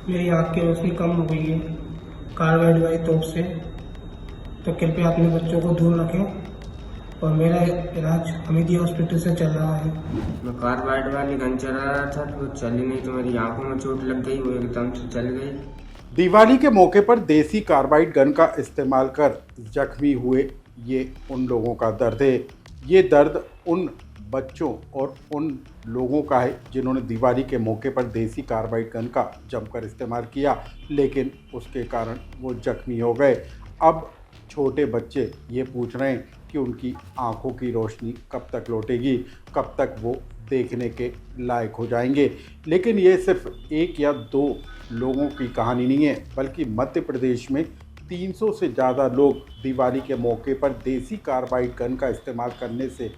मेरी आँख की रोशनी कम हो गई है कार्बाइड वाली तोप से, तो कृपया अपने बच्चों को दूर रखें और मेरा इलाज हमीदिया हॉस्पिटल से चल रहा है। मैं कार्बाइड वाली गन चला रहा था तो वो चली नहीं, तो मेरी आंखों में चोट लग गई, वो एकदम से चल गई। दिवाली के मौके पर देसी कार्बाइड गन का इस्तेमाल कर जख्मी हुए ये उन लोगों का दर्द है। ये दर्द उन बच्चों और उन लोगों का है जिन्होंने दिवाली के मौके पर देसी कार्बाइड गन का जमकर इस्तेमाल किया, लेकिन उसके कारण वो जख्मी हो गए। अब छोटे बच्चे ये पूछ रहे हैं कि उनकी आंखों की रोशनी कब तक लौटेगी, कब तक वो देखने के लायक हो जाएंगे। लेकिन ये सिर्फ एक या दो लोगों की कहानी नहीं है, बल्कि मध्य प्रदेश में 300 से ज़्यादा लोग दिवाली के मौके पर देसी कार्बाइड गन का इस्तेमाल करने से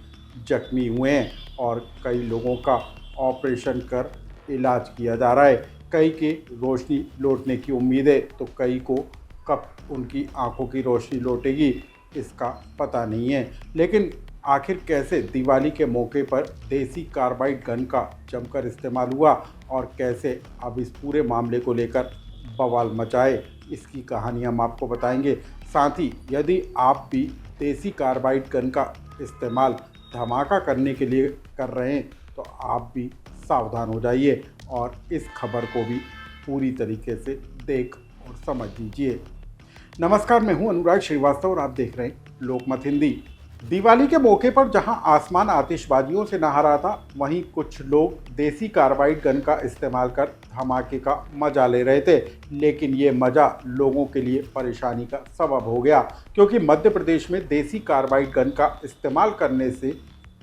जख्मी हुए हैं और कई लोगों का ऑपरेशन कर इलाज किया जा रहा है। कई के रोशनी लौटने की उम्मीद है, तो कई को कब उनकी आंखों की रोशनी लौटेगी इसका पता नहीं है। लेकिन आखिर कैसे दिवाली के मौके पर देसी कार्बाइड गन का जमकर इस्तेमाल हुआ और कैसे अब इस पूरे मामले को लेकर बवाल मचाए, इसकी कहानी हम आपको बताएंगे। साथ ही यदि आप भी देसी कार्बाइड गन का इस्तेमाल धमाका करने के लिए कर रहे हैं तो आप भी सावधान हो जाइए और इस खबर को भी पूरी तरीके से देख और समझ लीजिए। नमस्कार, मैं हूं अनुराग श्रीवास्तव और आप देख रहे हैं लोकमत हिंदी। दिवाली के मौके पर जहां आसमान आतिशबाजियों से नहा रहा था, वहीं कुछ लोग देसी कार्बाइड गन का इस्तेमाल कर धमाके का मजा ले रहे थे। लेकिन ये मजा लोगों के लिए परेशानी का सबब हो गया, क्योंकि मध्य प्रदेश में देसी कार्बाइड गन का इस्तेमाल करने से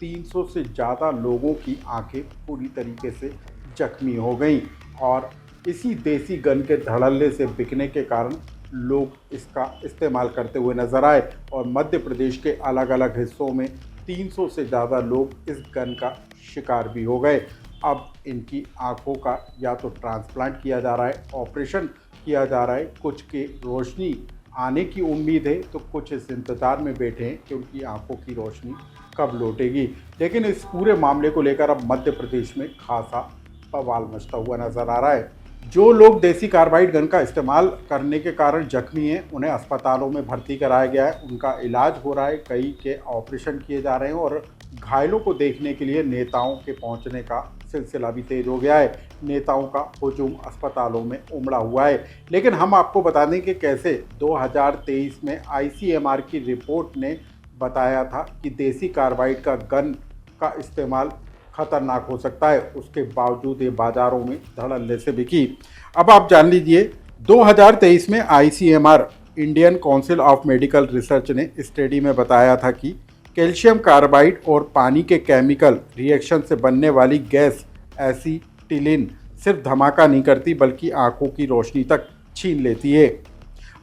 300 से ज़्यादा लोगों की आंखें पूरी तरीके से जख्मी हो गईं और इसी देसी गन के धड़ल्ले से बिकने के कारण लोग इसका इस्तेमाल करते हुए नजर आए और मध्य प्रदेश के अलग अलग हिस्सों में 300 से ज़्यादा लोग इस गन का शिकार भी हो गए। अब इनकी आंखों का या तो ट्रांसप्लांट किया जा रहा है, ऑपरेशन किया जा रहा है, कुछ के रोशनी आने की उम्मीद है तो कुछ इस इंतज़ार में बैठे हैं कि उनकी आंखों की रोशनी कब लौटेगी। लेकिन इस पूरे मामले को लेकर अब मध्य प्रदेश में खासा बवाल मचता हुआ नजर आ रहा है। जो लोग देसी कार्बाइड गन का इस्तेमाल करने के कारण जख्मी हैं, उन्हें अस्पतालों में भर्ती कराया गया है, उनका इलाज हो रहा है, कई के ऑपरेशन किए जा रहे हैं और घायलों को देखने के लिए नेताओं के पहुंचने का सिलसिला भी तेज हो गया है। नेताओं का हुजूम अस्पतालों में उमड़ा हुआ है। लेकिन हम आपको बता दें कि कैसे 2023 में ICMR की रिपोर्ट ने बताया था कि देसी कार्बाइड का गन का इस्तेमाल खतरनाक हो सकता है, उसके बावजूद ये बाज़ारों में धड़ल्ले से बिकी। अब आप जान लीजिए, 2023 में ICMR Indian council of medical research ने स्टडी में बताया था कि कैल्शियम कार्बाइड और पानी के केमिकल रिएक्शन से बनने वाली गैस एसीटिलीन सिर्फ धमाका नहीं करती बल्कि आंखों की रोशनी तक छीन लेती है।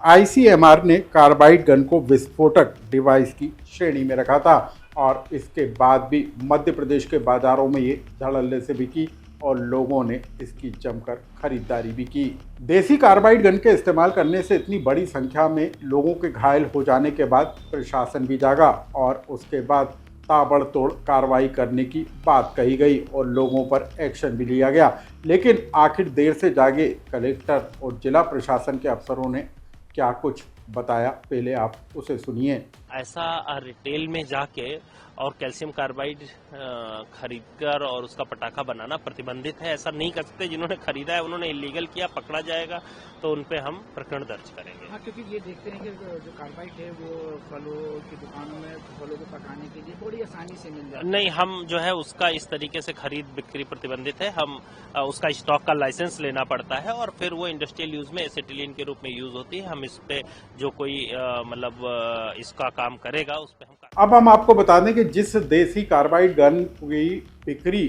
ICMR ने कार्बाइड गन को विस्फोटक डिवाइस की श्रेणी में रखा था और इसके बाद भी मध्य प्रदेश के बाज़ारों में ये धड़ल्ले से बिकी और लोगों ने इसकी जमकर खरीदारी भी की। देसी कार्बाइड गन के इस्तेमाल करने से इतनी बड़ी संख्या में लोगों के घायल हो जाने के बाद प्रशासन भी जागा और उसके बाद ताबड़तोड़ कार्रवाई करने की बात कही गई और लोगों पर एक्शन भी लिया गया। लेकिन आखिर देर से जागे कलेक्टर और जिला प्रशासन के अफसरों ने क्या कुछ बताया, पहले आप उसे सुनिए। ऐसा रिटेल में जाके और कैल्शियम कार्बाइड खरीदकर और उसका पटाखा बनाना प्रतिबंधित है। ऐसा नहीं कर सकते। जिन्होंने खरीदा है उन्होंने इलीगल किया, पकड़ा जाएगा तो उन पे हम प्रकरण दर्ज करेंगे। हाँ, क्योंकि ये देखते हैं कि जो कार्बाइड है वो फलों की दुकानों में फलों को पकाने के लिए बड़ी आसानी से मिल जाता है। नहीं, हम जो है उसका इस तरीके से खरीद बिक्री प्रतिबंधित है। हम उसका स्टॉक का लाइसेंस लेना पड़ता है और फिर वो इंडस्ट्रियल यूज में एसिटिलीन के रूप में यूज होती है। हम इस पे जो कोई मतलब इसका काम करेगा उस पे हम। अब हम आपको बता दें कि जिस देसी कार्बाइड गन की बिक्री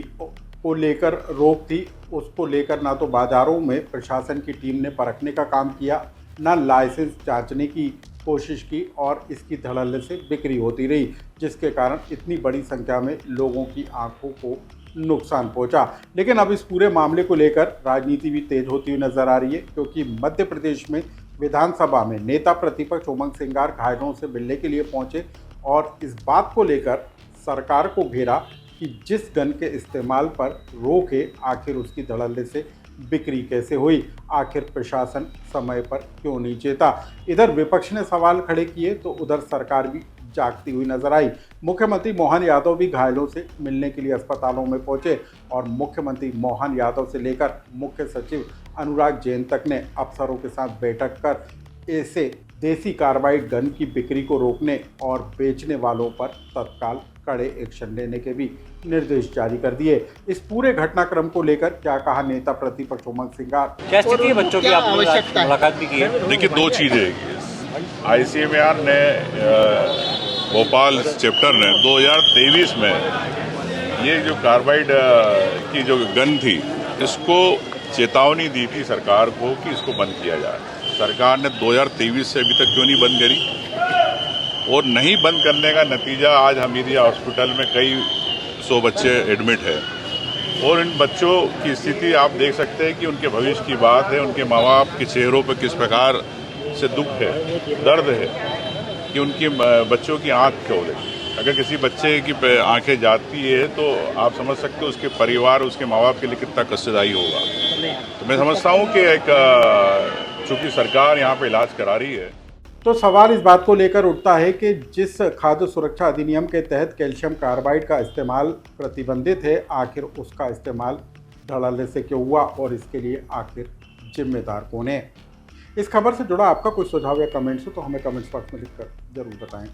को लेकर रोक थी, उसको लेकर ना तो बाजारों में प्रशासन की टीम ने परखने का काम किया, ना लाइसेंस जांचने की कोशिश की और इसकी धड़ल्ले से बिक्री होती रही, जिसके कारण इतनी बड़ी संख्या में लोगों की आंखों को नुकसान पहुंचा। लेकिन अब इस पूरे मामले को लेकर राजनीति भी तेज होती हुई नजर आ रही है, क्योंकि मध्य प्रदेश में विधानसभा में नेता प्रतिपक्ष उमंग सिंगार घायलों से मिलने के लिए पहुंचे और इस बात को लेकर सरकार को घेरा कि जिस गन के इस्तेमाल पर रोक है, आखिर उसकी धड़ल्ले से बिक्री कैसे हुई, आखिर प्रशासन समय पर क्यों नहीं चेता। इधर विपक्ष ने सवाल खड़े किए तो उधर सरकार भी जागती हुई नजर आई। मुख्यमंत्री मोहन यादव भी घायलों से मिलने के लिए अस्पतालों में पहुंचे और मुख्यमंत्री मोहन यादव से लेकर मुख्य सचिव अनुराग जैन तक ने अफसरों के साथ बैठक कर ऐसे देसी कार्बाइड गन की बिक्री को रोकने और बेचने वालों पर तत्काल कड़े एक्शन लेने के भी निर्देश जारी कर दिए। इस पूरे घटनाक्रम को लेकर क्या कहा नेता प्रतिपक्ष उमंग सिंगार। क्या स्थिति है बच्चों की, आपने मुलाकात भी की है? देखिए, दो चीज़ें ICMAR ने भोपाल चैप्टर ने 2023 में ये जो कार्बाइड की जो गन थी इसको चेतावनी दी थी सरकार को कि इसको बंद किया जाए। सरकार ने 2023 से अभी तक क्यों नहीं बंद करी, और नहीं बंद करने का नतीजा आज हमीदिया हॉस्पिटल में कई 100 बच्चे एडमिट है और इन बच्चों की स्थिति आप देख सकते हैं कि उनके भविष्य की बात है। उनके माँ बाप के चेहरों पर किस प्रकार से दुख है, दर्द है कि उनकी बच्चों की आंख खोले। अगर किसी बच्चे की आंखें जाती है तो आप समझ सकते हो उसके परिवार, उसके माँ बाप के लिए कितना कष्टदायी होगा। तो मैं समझता हूँ कि चूंकि सरकार यहाँ पे इलाज करा रही है, तो सवाल इस बात को लेकर उठता है कि जिस खाद्य सुरक्षा अधिनियम के तहत कैल्शियम कार्बाइड का इस्तेमाल प्रतिबंधित है, आखिर उसका इस्तेमाल धड़ल्ले से क्यों हुआ और इसके लिए आखिर जिम्मेदार कौन है। इस खबर से जुड़ा आपका कोई सुझाव या कमेंट्स हो तो हमें कमेंट्स बॉक्स में लिखकर जरूर बताएं।